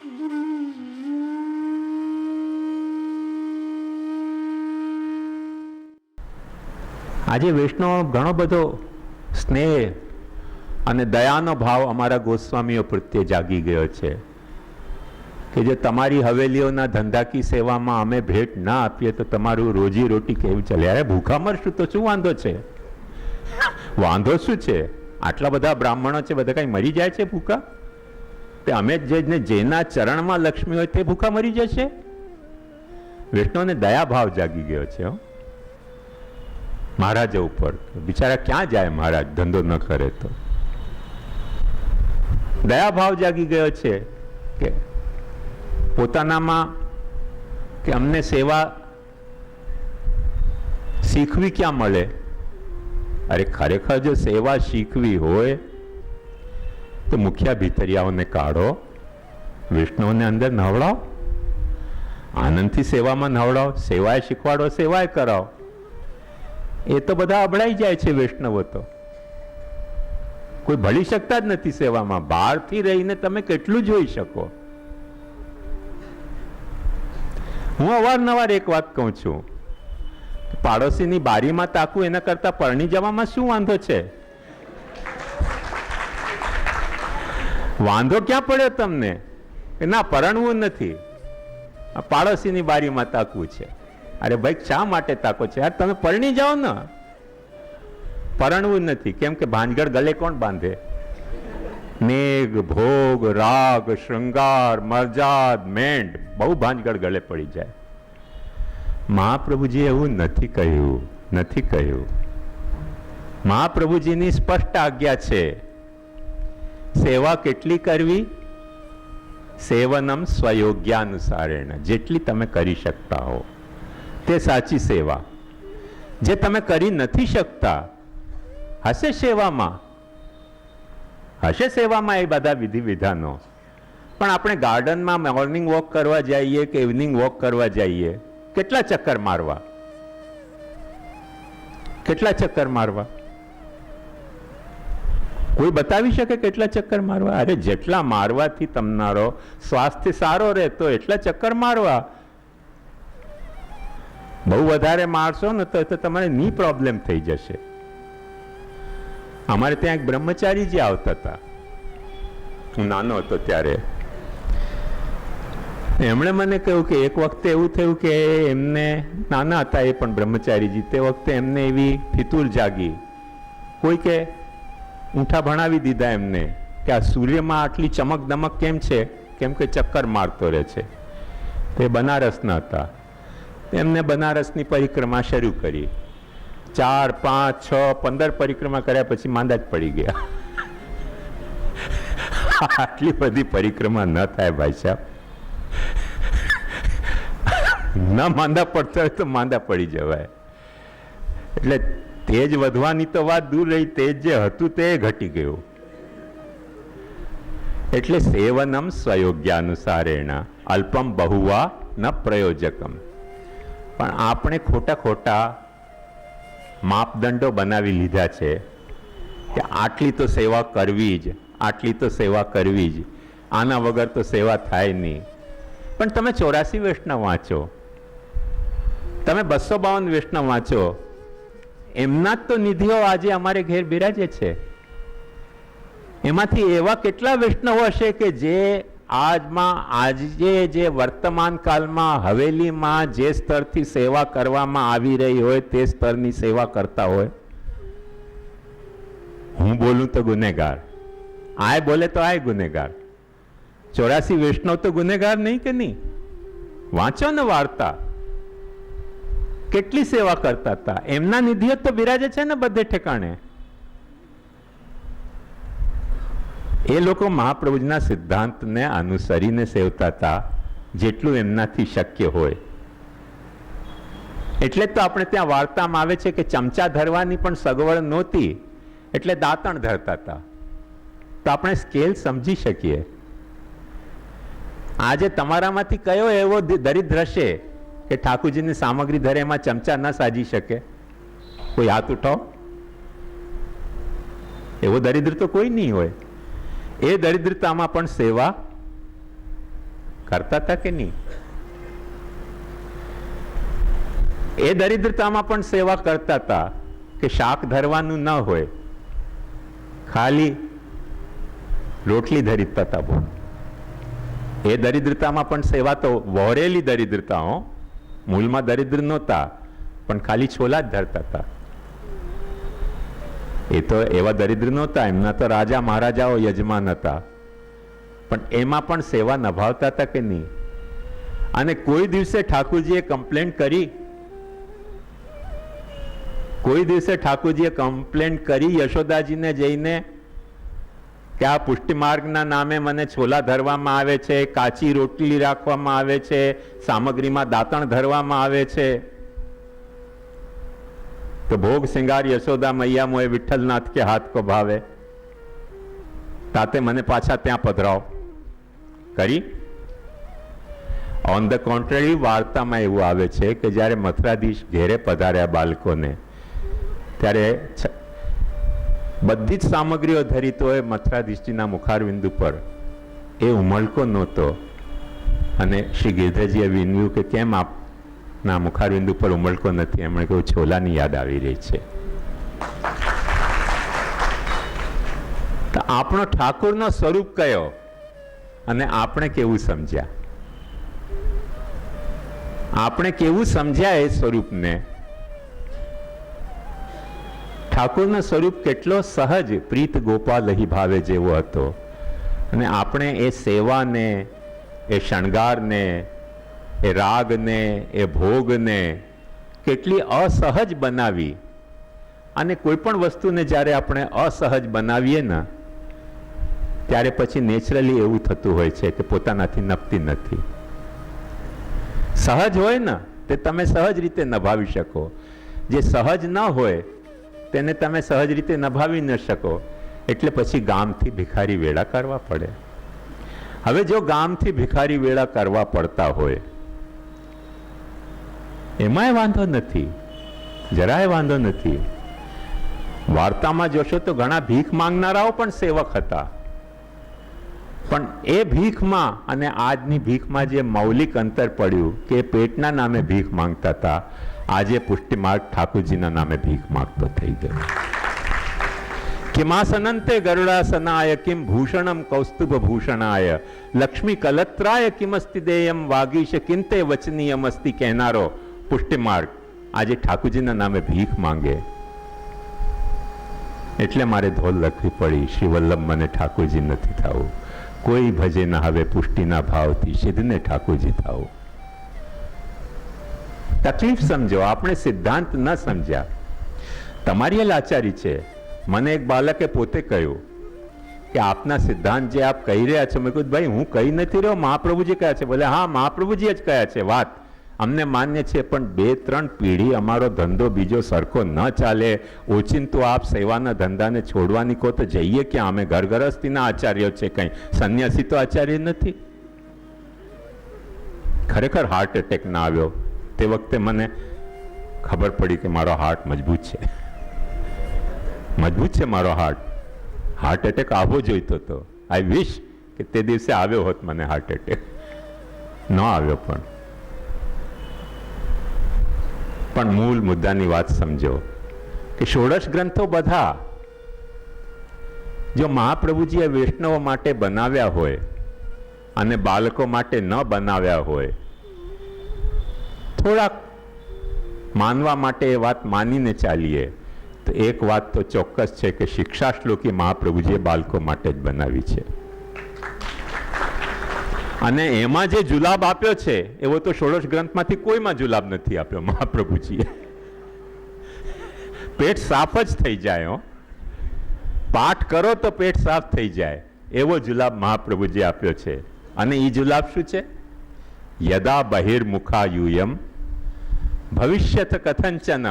આજે વૈષ્ણવ ઘણો બધો સ્નેહ અને દયાનો ભાવ અમારા ગોસ્વામીઓ પ્રત્યે જાગી ગયો છે કે જે તમારી હવેલીઓના ધંધાકી સેવામાં અમે ભેટ ના આપીએ તો તમારું રોજી રોટી કેવું ચાલે? અરે ભૂખા મરશું તો શું વાંધો છે? વાંધો શું છે? આટલા બધા બ્રાહ્મણો છે, બધા કઈ મરી જાય છે ભૂખા? તે અમે જેના ચરણમાં લક્ષ્મી હોય તે ભૂખા મરી જશે? વૈષ્ણવને દયા ભાવ જાગી ગયો છે મહારાજ ઉપર. બિચારા ક્યાં જાય મહારાજ ધંધો ન કરે તો? દયા ભાવ જાગી ગયો છે કે પોતાનામાં કે અમને સેવા શીખવી ક્યાં મળે? અરે ખરેખર જો સેવા શીખવી હોય તો મુખ્ય ભીતરિયાઓને કાઢો, વિષ્ણુને અંદર નવડાવો, આનંદથી સેવામાં નવડાવો, સેવાય શીખવાડો, સેવાય કરાવો. એ તો બધા અબડાઈ જાય છે વૈષ્ણવો તો. કોઈ ભળી શકતા જ નથી સેવામાં. બહારથી રહીને તમે કેટલું જોઈ શકો? હું અવારનવાર એક વાત કહું છું, પાડોશીની બારીમાં તાકવું એના કરતા પરણી જવામાં શું વાંધો છે? વાંધો ક્યાં પડ્યો તમને કે ના પરણવું નથી, પાડોશીની બારીમાં તાકવું છે? અરે ભાઈ શા માટે તાકો છે યાર? તમે પરણી જાઓ ને. પરણવું નથી કેમ કે ભાંજગળ ગલે કોણ બાંધે? મેઘ, ભોગ, રાગ, શૃંગાર, મરજાદ, મેંડ બહુ ભાંજગળ ગળે પડી જાય. મહાપ્રભુજી એવું નથી કહ્યું, નથી કહ્યું. મહાપ્રભુજીની સ્પષ્ટ આજ્ઞા છે, સેવા કેટલી કરવી? સેવનમ સ્વયોગ્યાનુસારેણ, જેટલી તમે કરી શકતા હો તે સાચી સેવા. જે તમે કરી નથી શકતા, હશે સેવામાં, હશે સેવામાં એ બધા વિધિ વિધાનો, પણ આપણે ગાર્ડનમાં મોર્નિંગ વોક કરવા જઈએ કે ઇવનિંગ વોક કરવા જઈએ, કેટલા ચક્કર મારવા? કેટલા ચક્કર મારવા? કોઈ બતાવી શકે કેટલા ચક્કર મારવા? અરે જેટલા મારવાથી તમારો સ્વાસ્થ્ય સારો રહે તો એટલા ચક્કર મારવા. બહુ વધારે મારશો ને તો તમારે ની પ્રોબ્લેમ થઈ જશે. અમારે ત્યાં એક બ્રહ્મચારી જે આવતા હતા, હું નાનો હતો ત્યારે, એમણે મને કહ્યું કે એક વખતે એવું થયું કે એમને, નાના હતા એ પણ બ્રહ્મચારીજી, તે વખતે એમને એવી ફિતુર જાગી, કોઈ કે ઊંઠા ભણાવી દીધા એમને કે આ સૂર્યમાં આટલી ચમક દમક કેમ છે? કેમ કે ચક્કર મારતો રહે છે. તે બનારસના હતા. એમને બનારસની પરિક્રમા શરૂ કરી. 4, 5, 6, 15 પરિક્રમા કર્યા પછી માંદા જ પડી ગયા. આટલી બધી પરિક્રમા ન થાય ભાઈ સાહેબ. ન માંદા પડતા હોય તો માંદા પડી જવાય. એટલે તેજ વધવાની તો વાત દૂર રહી, તેજ જે હતું તે ઘટી ગયું. એટલે સેવનમ સ્વયોગ્યાનુસારેણ અલ્પમ બહુવા ન પ્રયોજકમ. પણ આપણે ખોટા ખોટા માપદંડો બનાવી લીધા છે કે આટલી તો સેવા કરવી જ, આટલી તો સેવા કરવી જ, આના વગર તો સેવા થાય નહીં. પણ તમે 84 વૈષ્ણવ વાંચો, તમે 252 વૈષ્ણવ વાંચો, એમના જ તો નિધિઓ આજે અમારે ઘેર બિરાજે છે. એમાંથી એવા કેટલા વૈષ્ણવો હશે કે જે આજે જે વર્તમાન કાળમાં હવેલીમાં જે સ્તરથી સેવા કરવામાં આવી રહી હોય તે સ્તરની સેવા કરતા હોય? હું બોલું તો ગુનેગાર, આય બોલે તો આય ગુનેગાર. 84 વૈષ્ણવ તો ગુનેગાર નહીં કે નહીં? વાંચો ને વાર્તા, કેટલી સેવા કરતા હતા. એમના નિધિઓ તો બિરાજે છે ને બધે ઠેકાણે. એ લોકો મહાપ્રભુજીના સિદ્ધાંતને અનુસરીને સેવતા હતા જેટલું એમનાથી શક્ય હોય. એટલે તો આપણે ત્યાં વાર્તામાં આવે છે કે ચમચા ધરવાની પણ સગવડ નહોતી એટલે દાંતણ ધરતા હતા. તો આપણે સ્કેલ સમજી શકીએ. આજે તમારામાંથી કયો એવો દરિદ્ર હશે કે ઠાકુરજીની સામગ્રી ધરે એમાં ચમચા ન સાજી શકે? કોઈ હાથ ઉઠાવો. એવો દરિદ્ર તો કોઈ નહીં હોય. એ દરિદ્રતામાં પણ સેવા કરતા હતા કે નહીં? એ દરિદ્રતામાં પણ સેવા કરતા હતા કે શાક ધરવાનું ન હોય, ખાલી રોટલી ધરીતા હતા. બહુ એ દરિદ્રતામાં પણ સેવા તો વહોરેલી દરિદ્રતા હો, મૂળમાં દરિદ્ર નહોતા પણ ખાલી છોલા જ ધરતા હતા. એ તો એવા દરિદ્ર નહોતા, એમના તો રાજા મહારાજાઓ યજમાન હતા, પણ એમાં પણ સેવા નિભાવતા હતા કે નહીં? અને કોઈ દિવસે ઠાકોરજીએ કમ્પ્લેન્ટ કરી, કોઈ દિવસે ઠાકોરજીએ કમ્પ્લેન્ટ કરી યશોદાજીને જઈને કે આ પુષ્ટિ માર્ગના નામે મને છોલા ધરવામાં આવે છે, કાચી રોટલી રાખવામાં આવે છે, સામગ્રીમાં દાંતણ ધરવામાં આવે છે, તો ભોગ સિંગાર યશોદા મૈયા મોએ વિઠ્ઠલનાથ કે હાથ કો ભાવે, તાતે મને પાછા ત્યાં પધરાવો કરી? ઓન ધ કોન્ટ્રરી, વાર્તામાં એવું આવે છે કે જ્યારે મથુરાધીશ ઘેરે પધાર્યા બાળકોને, ત્યારે બધી જ સામગ્રીઓ ધરી તો એ મથુરાધીશજીના મુખારવિંદ ઉપર એ ઉમળકો નહોતો. અને શ્રી ગિરધરજીએ વિનવ્યું કે કેમ આપના મુખારવિંદ ઉપર ઉમળકો નથી? એમણે કહ્યું છોલાની યાદ આવી રહી છે. તો આપણો ઠાકોરનો સ્વરૂપ કયો અને આપણે કેવું સમજ્યા? આપણે કેવું સમજ્યા એ સ્વરૂપને? ઠાકોરનો સ્વરૂપ કેટલો સહજ પ્રીત ગોપાલ લહી ભાવે જેવો હતો, અને આપણે એ સેવાને, એ શણગારને, એ રાગને, એ ભોગને કેટલી અસહજ બનાવી. અને કોઈ પણ વસ્તુને જ્યારે આપણે અસહજ બનાવીએ ને, ત્યારે પછી નેચરલી એવું થતું હોય છે કે પોતાનાથી નપતી નથી. સહજ હોય ને તે તમે સહજ રીતે નભાવી શકો, જે સહજ ન હોય તેને તમે સહજ રીતે નભાવી ન શકો, એટલે પછી ગામથી ભિખારી વેળા કરવા પડે. હવે જો ગામથી ભિખારી વેળા કરવા પડતા હોય, એમાંય વાંધો નથી, જરાય વાંધો નથી. વાર્તામાં જોશો તો ઘણા ભીખ માંગનારાઓ પણ સેવક હતા, પણ એ ભીખમાં અને આજની ભીખમાં જે મૌલિક અંતર પડ્યું કે પેટના નામે ભીખ માંગતા હતા, આજે પુષ્ટિમાર્ગ ઠાકોરજીના નામે ભીખ માંગતો થઈ ગયો. કિમાસનંતે ગરુડાસનાય કિમ ભૂષણમ કૌસ્તુભ ભૂષણાય લક્ષ્મી કલત્રાય કિમસ્તિ દેયમ વાગીશ કિંતે વચનીયમ અસ્તિ કહેનારો પુષ્ટિમાર્ગ આજે ઠાકોરજીના નામે ભીખ માંગે. એટલે મારે ધોલ લખવી પડી, શ્રી વલ્લભ મને ઠાકોરજી નથી થવું, કોઈ ભજે ના હવે પુષ્ટિના ભાવથી સિદ્ધને ઠાકોરજી થાવ. તકલીફ સમજો, આપણે સિદ્ધાંત ન સમજ્યા. તમારી લાચારી છે. મને એક બાળકે પોતે કહ્યું કે આપના સિદ્ધાંત જે આપ કહી રહ્યા છો, મેં કહ્યું ભાઈ હું કહી નથી રહ્યો, મહાપ્રભુજી કહ્યા છે. બોલે હા મહાપ્રભુજી જ કહ્યા છે, વાત અમને માન્ય છે, પણ 2-3 પેઢી અમારો ધંધો બીજો સરખો ન ચાલે, ઓચિંતું આપ સેવાના ધંધાને છોડવાની કહો તો જઈએ ક્યાં? અમે ઘરગરસ્તીના આચાર્યો છે, કંઈ સંન્યાસી તો આચાર્ય નથી. ખરેખર હાર્ટ એટેક ના આવ્યો તે વખતે મને ખબર પડી કે મારો હાર્ટ મજબૂત છે, મજબૂત છે મારો હાર્ટ. હાર્ટ એટેક આવવો જોઈતો હતો. આઈ વિશ કે તે દિવસે આવ્યો હોત મને હાર્ટ એટેક. ન આવ્યો. પણ મૂળ મુદ્દાની વાત સમજો કે ષોડશ ગ્રંથો બધા જો મહાપ્રભુજીએ વૈષ્ણવો માટે બનાવ્યા હોય અને બાળકો માટે ન બનાવ્યા હોય, થોડાક માનવા માટે એ વાત માનીને ચાલીએ તો એક વાત તો ચોક્કસ છે કે શિક્ષા શ્લોકી મહાપ્રભુજીએ બાળકો માટે જ બનાવી છે. અને એમાં જે જુલાબ આપ્યો છે એવો તો ષોડશ ગ્રંથમાંથી કોઈમાં જુલાબ નથી આપ્યો મહાપ્રભુજીએ. પેટ સાફ જ થઈ જાય. પાઠ કરો તો પેટ સાફ થઈ જાય એવો જુલાબ મહાપ્રભુજી આપ્યો છે. અને એ જુલાબ શું છે? યદા બહિર્મુખા યુયમ ભવિષ્યત કથંચન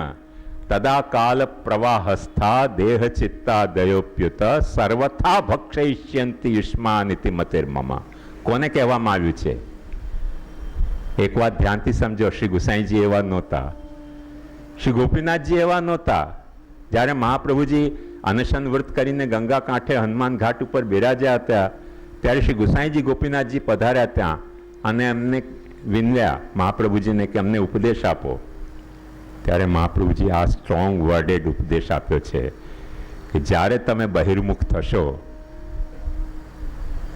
તદા કાલ પ્રવાહસ્થા દેહ ચિત્તા દયોપ્યુત સર્વથા ભક્ષયિષ્યંતિ યુષ્માનિતિ મતિર્મમા. કોને કહેવામાં આવ્યું છે? એક વાત ધ્યાનથી સમજો. શ્રી ગુસાઈજી એવા નહોતા, શ્રી ગોપીનાથજી એવા નહોતા. જ્યારે મહાપ્રભુજી અનશન વ્રત કરીને ગંગા કાંઠે હનુમાન ઘાટ ઉપર બિરાજ્યા હતા ત્યારે શ્રી ગુસાઈજી ગોપીનાથજી પધાર્યા ત્યાં અને એમને વિનવ્યા મહાપ્રભુજીને કે અમને ઉપદેશ આપો, ત્યારે મહાપ્રભુજી આ સ્ટ્રોંગ વર્ડેડ ઉપદેશ આપ્યો છે કે જ્યારે તમે બહિર્મુખ થશો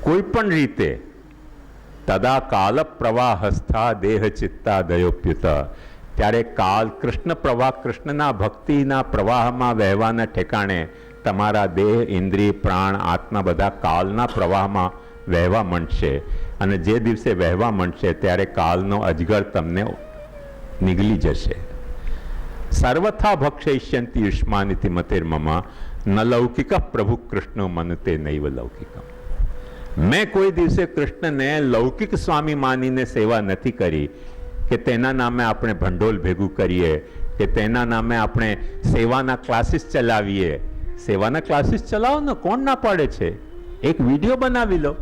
કોઈ પણ રીતે, તદા કાલ પ્રવાહસ્થા દેહ ચિત્તા દયોપ્યુત, ત્યારે કાલ કૃષ્ણ પ્રવાહ, કૃષ્ણના ભક્તિના પ્રવાહમાં વહેવાના ઠેકાણે તમારા દેહ, ઇન્દ્રિય, પ્રાણ, આત્મા બધા કાલના પ્રવાહમાં વહેવા માંડશે. અને જે દિવસે વહેવા માંડશે ત્યારે કાલનો અજગર તમને નીકળી જશે. સર્વથા ભક્ષયિષ્યંતિ યુષ્માનિતિ મતિર્મમ ન લૌકિક પ્રભુ કૃષ્ણો મનુતે નૈવ લૌકિકમ. મેં કોઈ દિવસે કૃષ્ણને લૌકિક સ્વામી માનીને સેવા નથી કરી કે તેના નામે આપણે ભંડોળ ભેગું કરીએ, કે તેના નામે આપણે સેવાના ક્લાસીસ ચલાવીએ. સેવાના ક્લાસીસ ચલાવો ને, કોણ ના પાડે છે? એક વિડીયો બનાવી લો,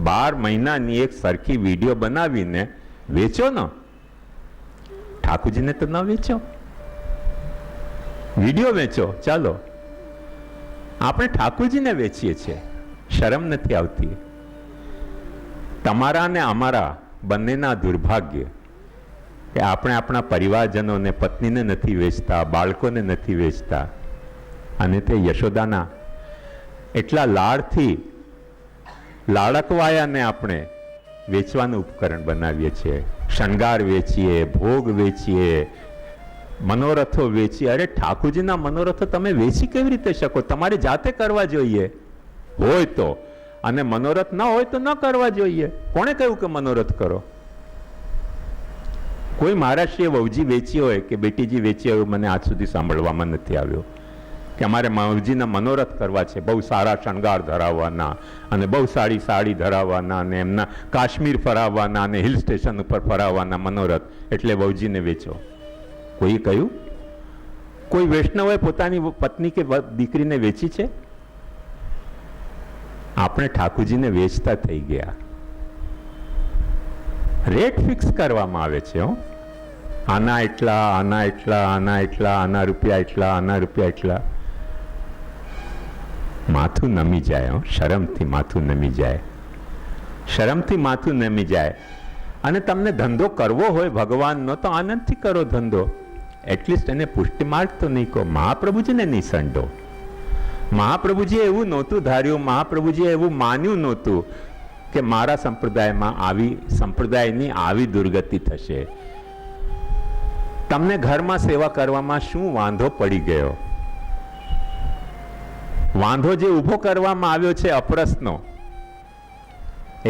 12 મહિનાની એક સરખી વિડીયો બનાવીને વેચો ને. ઠાકોરજીને તો ન વેચો, વિડીયો વેચો. ચાલો, આપણે ઠાકોરજીને વેચીએ છીએ, શરમ નથી આવતી. તમારા ને અમારા બંનેના દુર્ભાગ્ય કે આપણે આપણા પરિવારજનોને, પત્નીને નથી વેચતા, બાળકોને નથી વેચતા, અને તે યશોદાના એટલા લાડથી લાડકવાયાને આપણે વેચવાનું ઉપકરણ બનાવીએ છીએ. શણગાર વેચીએ, ભોગ વેચીએ, મનોરથો વેચીએ. અરે ઠાકોરજીના મનોરથો તમે વેચી કેવી રીતે શકો? તમારે જાતે કરવા જોઈએ હોય તો, અને મનોરથ ન હોય તો ન કરવા જોઈએ. કોણે કહ્યું કે મનોરથ કરો? કોઈ મહારાષ્ટ્રીય વહુજી વેચી હોય કે બેટીજી વેચી હોય મને આજ સુધી સાંભળવામાં નથી આવ્યો કે અમારે વહુજીના મનોરથ કરવા છે, બહુ સારા શણગાર ધરાવવાના, અને બહુ સારી સાડી ધરાવવાના, અને એમના કાશ્મીર ફરાવવાના, અને હિલ સ્ટેશન ઉપર ફરાવવાના મનોરથ, એટલે વહુજીને વેચો. કોઈ કહ્યું? કોઈ વૈષ્ણવે પોતાની પત્ની કે દીકરીને વેચી છે? આપણે ઠાકોરજીને વેચતા થઈ ગયા. રેટ ફિક્સ કરવામાં આવે છે. આના એટલા, આના એટલા, આના એટલા, આના રૂપિયા એટલા, આના રૂપિયા એટલા. માથું નમી જાય. શરમથી માથું નમી જાય, શરમથી માથું નમી જાય. અને તમને ધંધો કરવો હોય ભગવાનનો તો આનંદથી કરો ધંધો. એટલીસ્ટ એને પુષ્ટિ માર્ગ તો નહીં કહો. મહાપ્રભુજીને નહીં સંડો. મહાપ્રભુજીએ એવું નહોતું ધાર્યું, મહાપ્રભુજીએ એવું માન્યું નહોતું કે મારા સંપ્રદાયની આવી દુર્ગતિ થશે. તમને ઘરમાં સેવા કરવામાં શું વાંધો પડી ગયો? વાંધો જે ઊભો કરવામાં આવ્યો છે અપરસનો,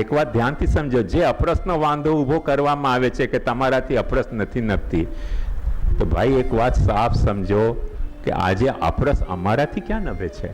એક વાત ધ્યાનથી સમજો. જે અપરસનો વાંધો ઊભો કરવામાં આવે છે કે તમારાથી અપરસ નથી નપતી, તો ભાઈ એક વાત સાફ સમજો કે આજે અપરસ અમારાથી ક્યાં નભે છે?